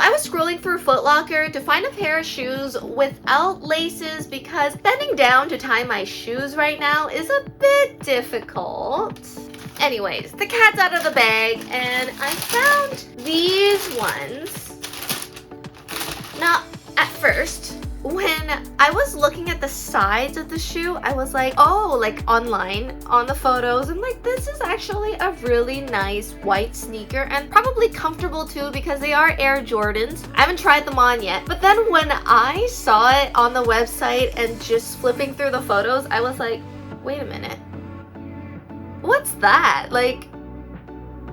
I was scrolling through Foot Locker to find a pair of shoes without laces because bending down to tie my shoes right now is a bit difficult. Anyways, the cat's out of the bag and I found these ones. Now, at first, when I was looking at the sides of the shoe, I was like, oh, like online on the photos, and like this is actually a really nice white sneaker and probably comfortable too because they are Air Jordans. I haven't tried them on yet, but then when I saw it on the website and just flipping through the photos, I was like, wait a minute. What's that? Like,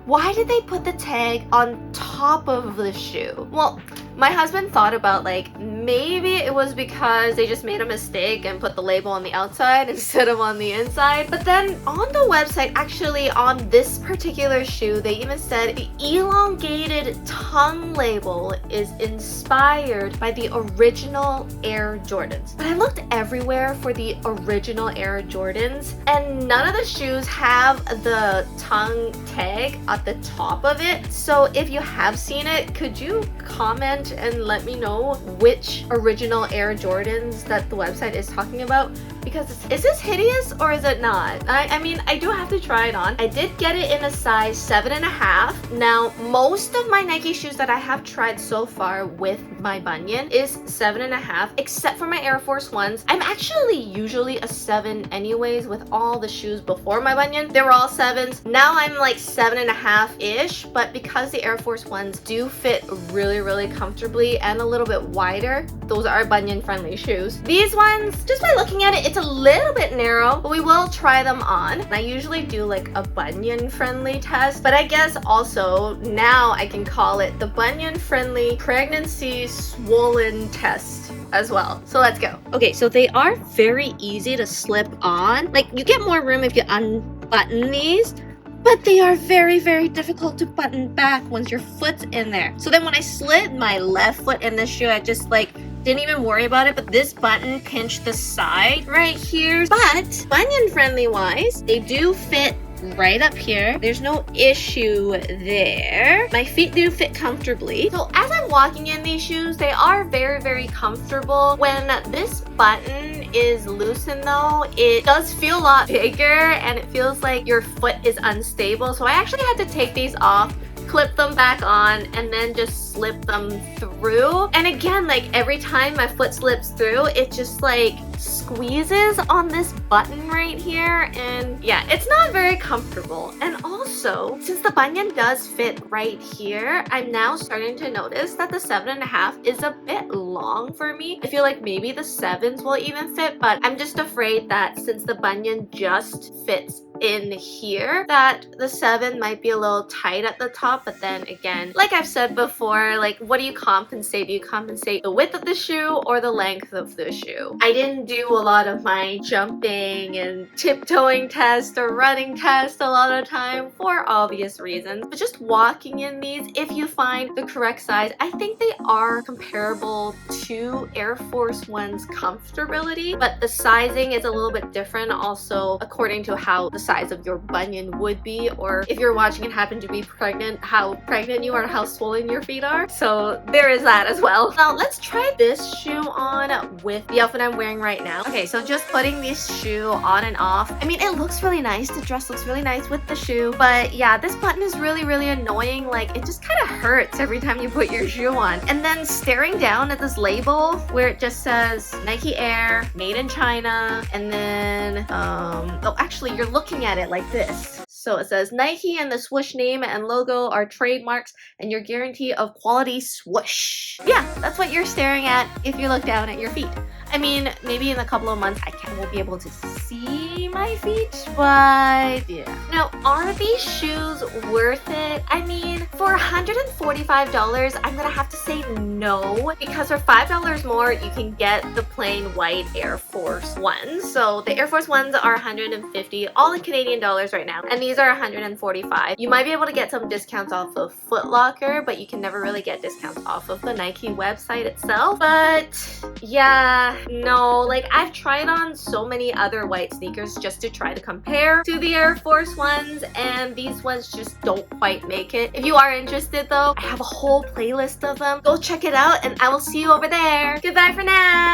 why did they put the tag on top of the shoe? Well, my husband thought about like maybe it was because they just made a mistake and put the label on the outside instead of on the inside. But then on the website, actually on this particular shoe, they even said the elongated tongue label is inspired by the original Air Jordans. But I looked everywhere for the original Air Jordans and none of the shoes have the tongue tag at the top of it. So if you have seen it, could you comment and let me know which original Air Jordans that the website is talking about? Because is this hideous or is it not? I mean, I do have to try it on. I did get it in a size 7.5. Now, most of my Nike shoes that I have tried so far with my bunion is 7.5, except for my Air Force Ones. I'm actually usually a 7 anyways with all the shoes before my bunion. They were all 7s. Now I'm like 7.5-ish, but because the Air Force Ones do fit really comfortably and a little bit wider, those are bunion friendly shoes. These ones, just by looking at it, it's a little bit narrow, but we will try them on. I usually do like a bunion friendly test, but I guess also now I can call it the bunion friendly pregnancy swollen test as well. So let's go. Okay, so they are very easy to slip on. Like you get more room if you unbutton these, but they are very difficult to button back once your foot's in there. So then when I slid my left foot in this shoe, I just like didn't even worry about it, but this button pinched the side right here. But bunion friendly wise, they do fit right up here. There's no issue there. My feet do fit comfortably. So as I'm walking in these shoes, they are very comfortable. When this button is loosened though, it does feel a lot bigger and it feels like your foot is unstable. So I actually had to take these off, clip them back on, and then just slip them through. And again, like every time my foot slips through, it just like squeezes on this button right here, and yeah, it's not very comfortable. And also, since the bunion does fit right here, I'm now starting to notice that the 7.5 is a bit long for me. I feel like maybe the 7s will even fit, but I'm just afraid that since the bunion just fits in here, that the 7 might be a little tight at the top. But then again, like I've said before, like what do you compensate? Do you compensate the width of the shoe or the length of the shoe? I didn't do a lot of my jumping and tiptoeing test or running test a lot of time for obvious reasons, but just walking in these, if you find the correct size, I think they are comparable to Air Force One's comfortability, but the sizing is a little bit different also according to how the size of your bunion would be, or if you're watching and happen to be pregnant, how pregnant you are, how swollen your feet are. So there is that as well. Now let's try this shoe on with the outfit I'm wearing right now. Okay, so just putting this shoe on and off. I mean, it looks really nice. The dress looks really nice with the shoe, but yeah, this button is really annoying. Like it just kind of hurts every time you put your shoe on. And then staring down at this label where it just says Nike Air, made in China, and then oh, actually you're looking at it like this. So it says Nike and the swoosh name and logo are trademarks and your guarantee of quality swoosh. Yeah, that's what you're staring at if you look down at your feet. I mean, maybe in a couple of months I won't be able to see my feet, but yeah. Now, are these shoes worth it? I mean, for $145, I'm gonna have to say no, because for $5 more, you can get the plain white Air Force Ones. So the Air Force Ones are $150, all in Canadian dollars right now. And the these are $145. You might be able to get some discounts off of Foot Locker, but you can never really get discounts off of the Nike website itself. But yeah, no, like I've tried on so many other white sneakers just to try to compare to the Air Force ones, and these ones just don't quite make it. If you are interested though, I have a whole playlist of them. Go check it out, and I will see you over there. Goodbye for now.